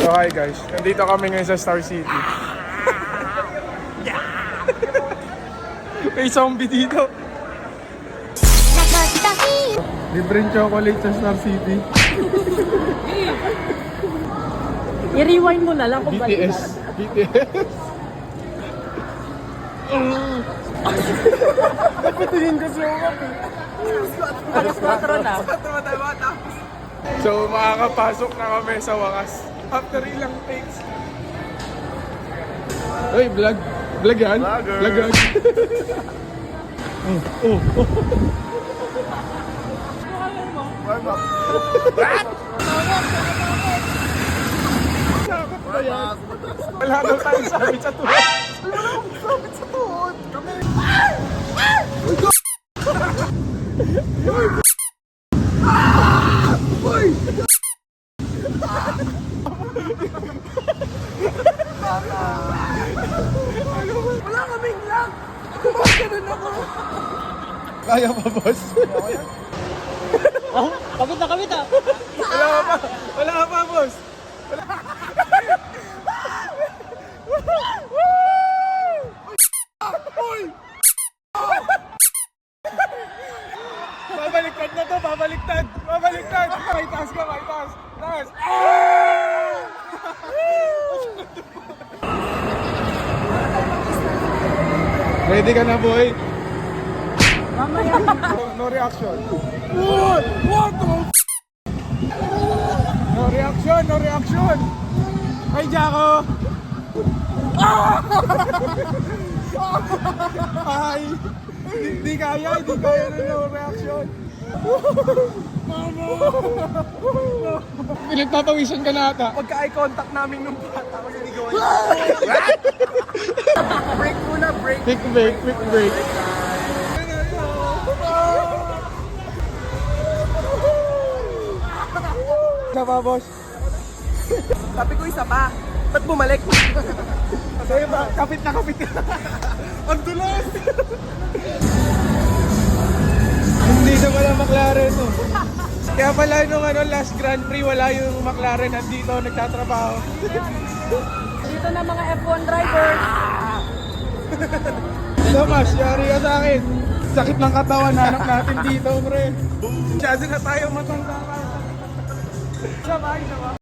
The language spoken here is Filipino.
So hi guys, nandito kami ngayon sa Star City. May zombie dito. Libreng chocolate sa Star City. I-rewind mo na lang kung BTS. BTS. Napatingin kasi ako kape. Alas 4 na. So makakapasok na kami sa wakas. After ilang takes. Uy, vlog. Vlog yan? Vlog yan. Warm up. Sakot ba yan? Wala daw tayo sabit sa tuhod. Sabit sa tuhod. Kami. Wala kaming lag. Kumakanan ako. Kaya pa, boss? Oh, kabit na kabit ah. Wala ka pa. Wala ka pa, boss. Babaliktad na to, babaliktad. Babaliktad. May taas ka, may taas. Taas. Ready ka na, boy? Mamaya. No reaction. What? What the No reaction, no reaction. Ay, Jaco. Ay. Hindi kaya na no reaction. Pinagpapawisan ka na ata. Pagka-eye contact namin nung bata ko sinigawan. Break muna, break. Quick break, quick break. Isa pa, boss. Sabi ko isa pa. Ba't bumalik? Sa'yo ba? Kapit na kapit ka. Ang dulas! Hindi na wala McLaren no. Kaya pala nung last Grand Prix wala yung McLaren nandito nagtatrabaho. Dito na mga F1 drivers. Thomas, yari ka sa akin. Sakit ng katawan, hanap natin dito, pre. Masyado na tayo matanda. Sabay, sabay.